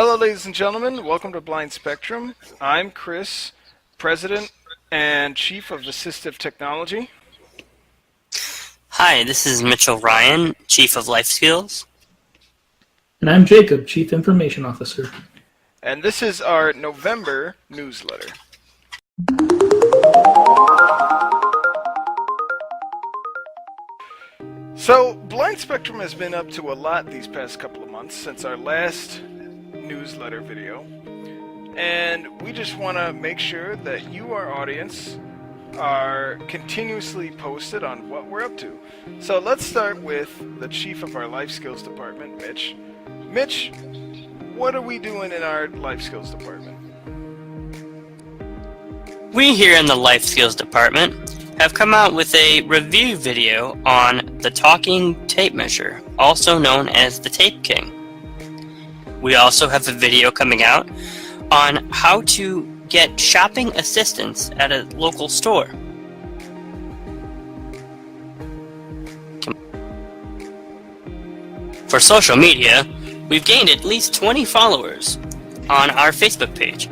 Hello, ladies and gentlemen. Welcome to Blind Spectrum. I'm Chris, President and Chief of Assistive Technology. Hi, this is Mitchell Ryan, Chief of Life Skills. And I'm Jacob, Chief Information Officer. And this is our November newsletter. So, Blind Spectrum has been up to a lot these past couple of months since our last newsletter video. And we just want to make sure that you, our audience, are continuously posted on what we're up to. So let's start with the Chief of our Life Skills Department, Mitch. Mitch, what are we doing in our Life Skills Department? We here in the Life Skills Department have come out with a review video on the talking tape measure, also known as the Tape King. We also have a video coming out on how to get shopping assistance at a local store. For social media, we've gained at least 20 followers on our Facebook page.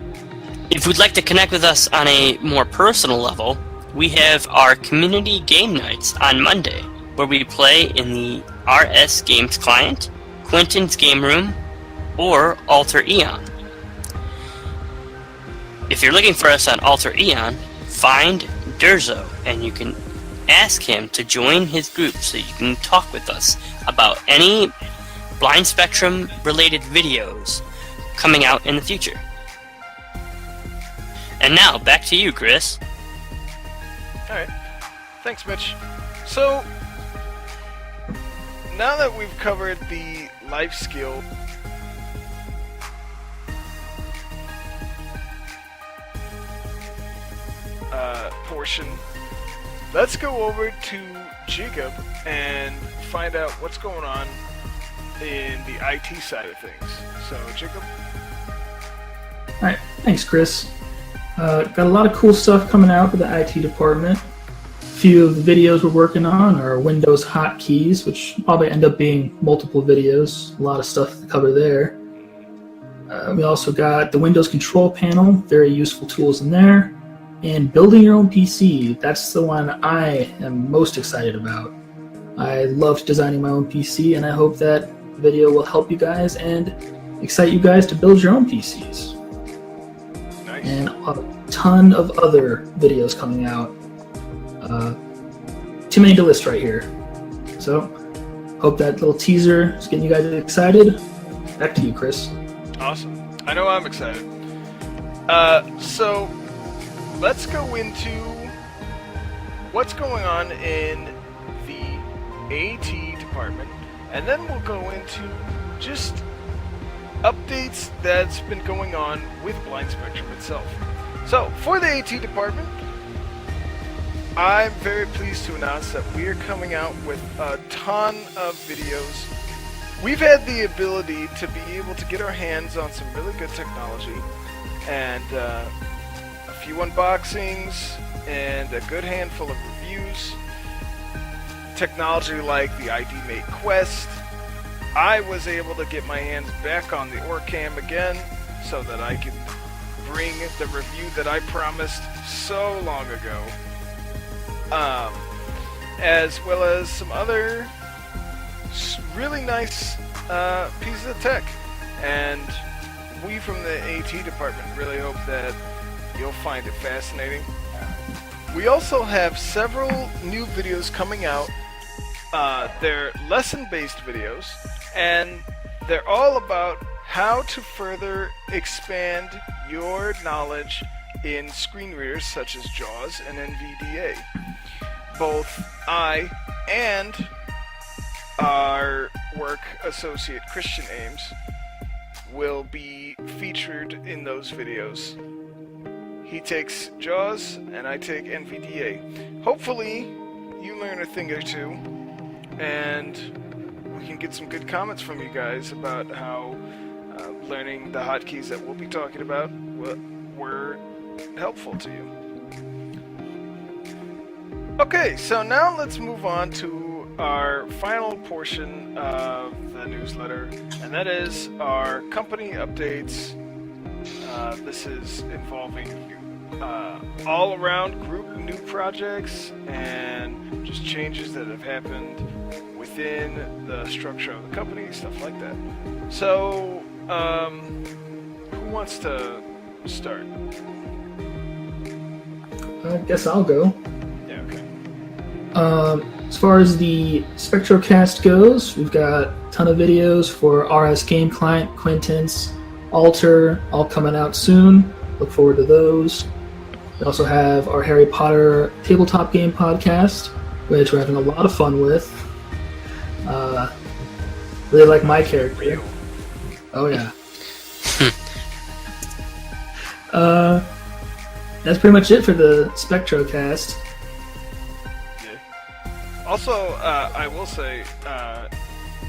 If you'd like to connect with us on a more personal level, we have our community game nights on Monday, where we play in the RS Games client, Quentin's Game Room, or Alter Eon. If you're looking for us on Alter Eon, find Durzo, and you can ask him to join his group so you can talk with us about any Blind Spectrum related videos coming out in the future. And now, back to you, Chris. Alright, thanks Mitch. So, now that we've covered the life skill portion, let's go over to Jacob and find out what's going on in the IT side of things. So, Jacob? Alright, thanks Chris. Got a lot of cool stuff coming out for the IT department. A few of the videos we're working on are Windows hotkeys, which probably end up being multiple videos. A lot of stuff to cover there. We also got the Windows control panel, very useful tools in there. And building your own PC, that's the one I am most excited about. I loved designing my own PC, and I hope that video will help you guys and excite you guys to build your own PCs. Nice. And a ton of other videos coming out. Too many to list right here. So, hope that little teaser is getting you guys excited. Back to you, Chris. Awesome. I know I'm excited. So, let's go into what's going on in the AT department, and then we'll go into just updates that's been going on with Blind Spectrum itself. So, for the AT department, I'm very pleased to announce that we are coming out with a ton of videos. We've had the ability to be able to get our hands on some really good technology, and a few unboxings, and a good handful of reviews. Technology like the ID Mate Quest. I was able to get my hands back on the Orcam again so that I could bring the review that I promised so long ago. As well as some other really nice pieces of tech. And we from the AT department really hope that you'll find it fascinating. We also have several new videos coming out. They're lesson-based videos, and they're all about how to further expand your knowledge in screen readers such as JAWS and NVDA. Both I and our work associate Christian Ames will be featured in those videos. He takes JAWS and I take NVDA. Hopefully you learn a thing or two, and we can get some good comments from you guys about how learning the hotkeys that we'll be talking about were helpful to you. Okay, so now let's move on to our final portion of the newsletter, and that is our company updates. This is involving all-around group new projects and just changes that have happened within the structure of the company, stuff like that. So, who wants to start? I guess I'll go. Yeah, okay. As far as the SpectroCast goes, we've got a ton of videos for RS Game Client, Quintance, Alter, all coming out soon. Look forward to those. We also have our Harry Potter tabletop game podcast, which we're having a lot of fun with. Really like my character. Oh yeah. That's pretty much it for the SpectroCast. Yeah. Also, I will say, I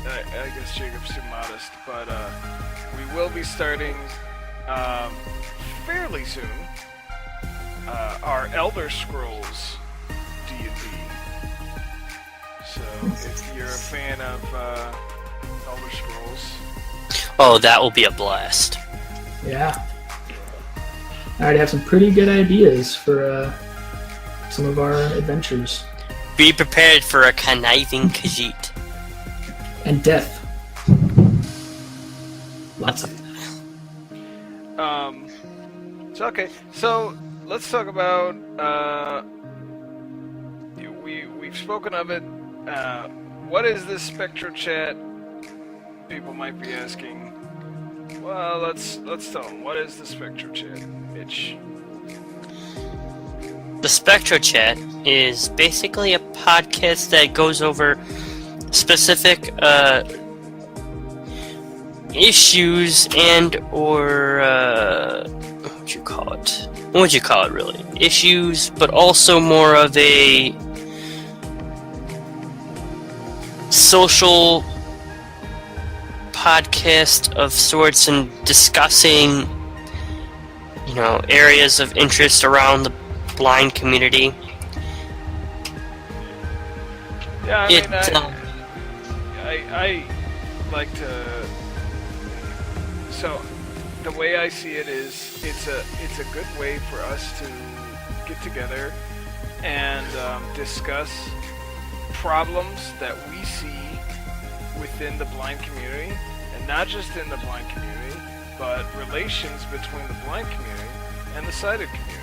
guess Jacob's too modest, but we will be starting fairly soon our Elder Scrolls D&D. So if you're a fan of Elder Scrolls, Oh, that will be a blast. Yeah. I already have some pretty good ideas for some of our adventures. Be prepared for a conniving Khajiit. And death. Lots of so okay, so let's talk about we've spoken of it. What is this Spectro Chat? People might be asking. Well, let's tell them. What is the Spectro Chat, Mitch? The Spectro Chat is basically a podcast that goes over specific issues and or what would you call it? What would you call it, really? Issues, but also more of a social podcast of sorts, and discussing, you know, areas of interest around the blind community. Yeah, I It, mean, I like to. So, the way I see it is, it's a good way for us to get together and discuss problems that we see within the blind community, and not just in the blind community, but relations between the blind community and the sighted community,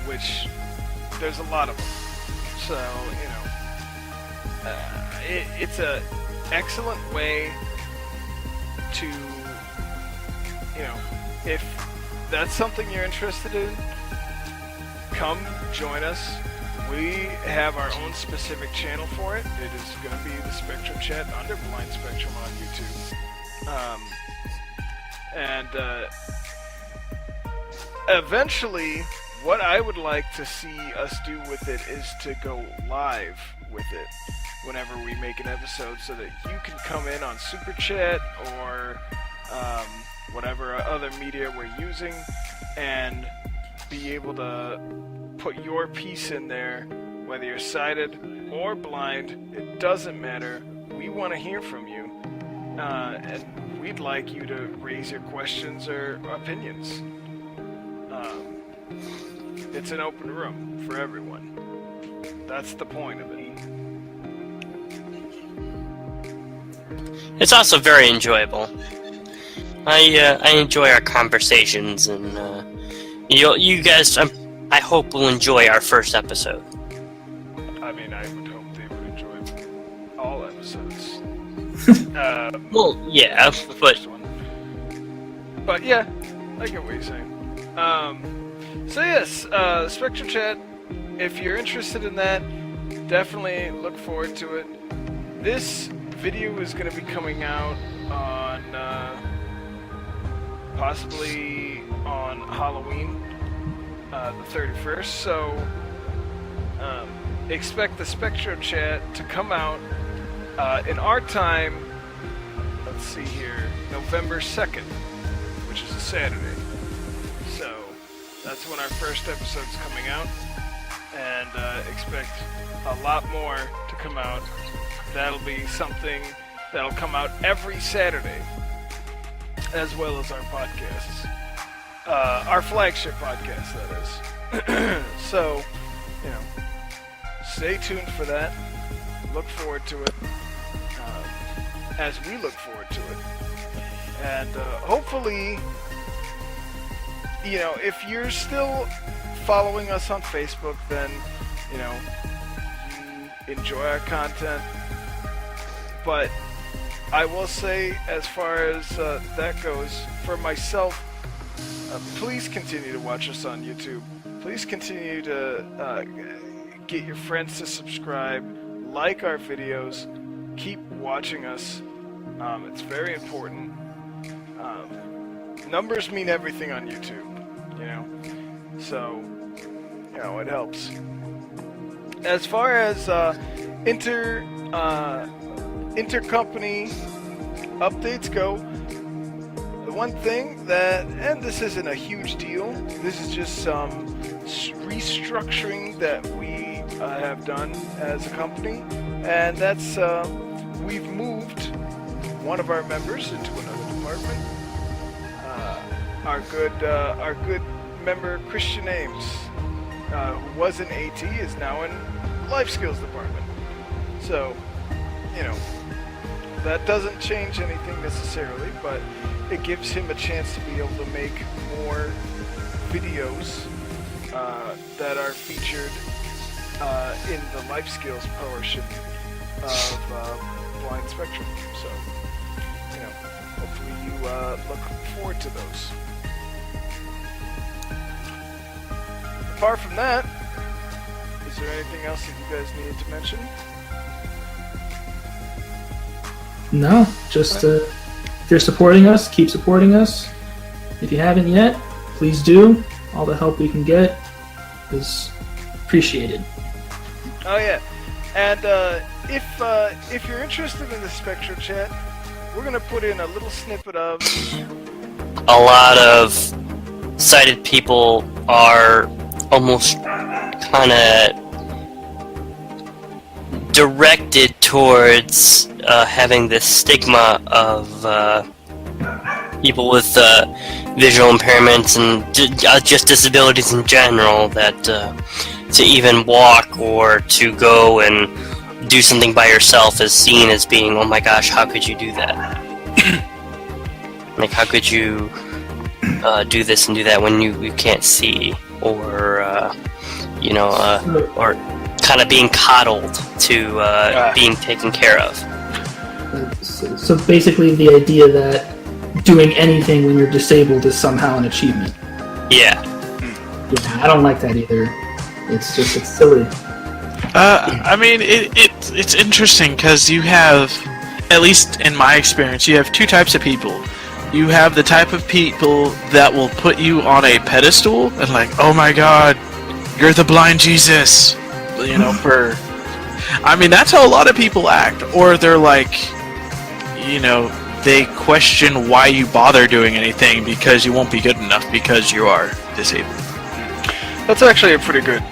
which there's a lot of them. So, you know, it's a excellent way to, you know, if that's something you're interested in, come join us. We have our own specific channel for it. It is going to be the Spectrum Chat under Blind Spectrum on YouTube. Eventually, what I would like to see us do with it is to go live with it whenever we make an episode, so that you can come in on Super Chat or whatever other media we're using and be able to put your piece in there, whether you're sighted or blind. It doesn't matter. We want to hear from you, and we'd like you to raise your questions or opinions. It's an open room for everyone. That's the point of it. It's also very enjoyable. I enjoy our conversations, and you guys, I hope will enjoy our first episode. I mean, I would hope they would enjoy all episodes. Well, yeah, The but first one. But yeah, I get what you're saying. So yes, Spectrum Chat, if you're interested in that, definitely look forward to it. This video is going to be coming out on, possibly on Halloween, the 31st, so expect the Spectrum Chat to come out in our time, let's see here, November 2nd, which is a Saturday. So that's when our first episode's coming out, and expect a lot more to come out that'll be something that'll come out every Saturday, as well as our podcasts. Our flagship podcast, that is. So, stay tuned for that. Look forward to it, as we look forward to it. And hopefully, if you're still following us on Facebook, then, you enjoy our content. But I will say, as far as that goes, for myself, please continue to watch us on YouTube. Please continue to get your friends to subscribe, like our videos, keep watching us. It's very important. Numbers mean everything on YouTube, so, it helps. As far as intercompany updates go, the one thing that, and this isn't a huge deal, this is just some restructuring that we have done as a company, and that's we've moved one of our members into another department. Our good member Christian Ames, who was in AT, is now in Life Skills department. So, that doesn't change anything necessarily, but it gives him a chance to be able to make more videos that are featured in the Life Skills portion of Blind Spectrum. So, hopefully you look forward to those. Apart from that, is there anything else that you guys needed to mention? No, just if you're supporting us, keep supporting us. If you haven't yet, please do. All the help we can get is appreciated. Oh yeah, and if you're interested in the Spectrum chat, we're gonna put in a little snippet of. A lot of sighted people are almost kind of directed towards having this stigma of people with visual impairments and just disabilities in general, that to even walk or to go and do something by yourself is seen as being, oh my gosh, how could you do that? Like, how could you do this and do that when you can't see, or or kind of being coddled to being taken care of. So basically the idea that doing anything when you're disabled is somehow an achievement. Yeah. Yeah, I don't like that either. It's silly. I mean, it's interesting because you have, at least in my experience, you have two types of people. You have the type of people that will put you on a pedestal and like, oh my god, you're the blind Jesus. I mean, that's how a lot of people act. Or they're like, they question why you bother doing anything because you won't be good enough because you are disabled. That's actually a pretty good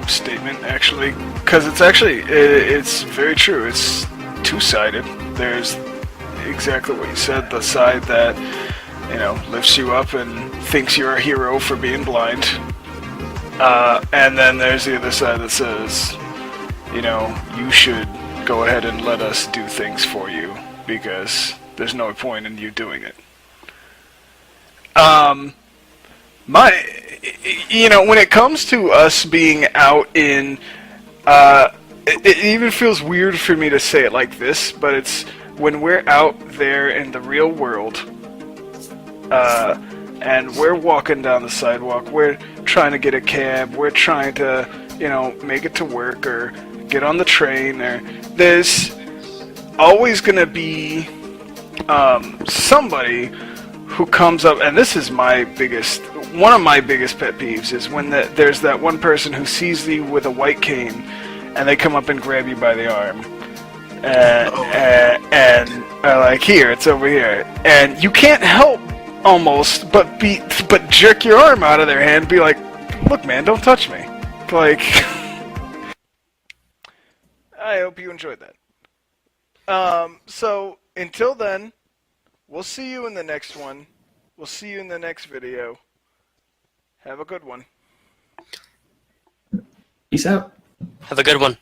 statement, actually, because it's very true. It's two-sided. There's exactly what you said, the side that, lifts you up and thinks you're a hero for being blind. And then there's the other side that says, you should go ahead and let us do things for you because there's no point in you doing it. When it comes to us being out in, it even feels weird for me to say it like this, but it's when we're out there in the real world, and we're walking down the sidewalk, we're trying to get a cab, we're trying to, make it to work or get on the train, or there's always going to be somebody who comes up, and this is one of my biggest pet peeves, is when there's that one person who sees you with a white cane, and they come up and grab you by the arm, and are like, here, it's over here, and you can't help almost but jerk your arm out of their hand and be like, look man, don't touch me. Like, I hope you enjoyed that. So until then, we'll see you in the next one. We'll see you in the next video. Have a good one. Peace out. Have a good one.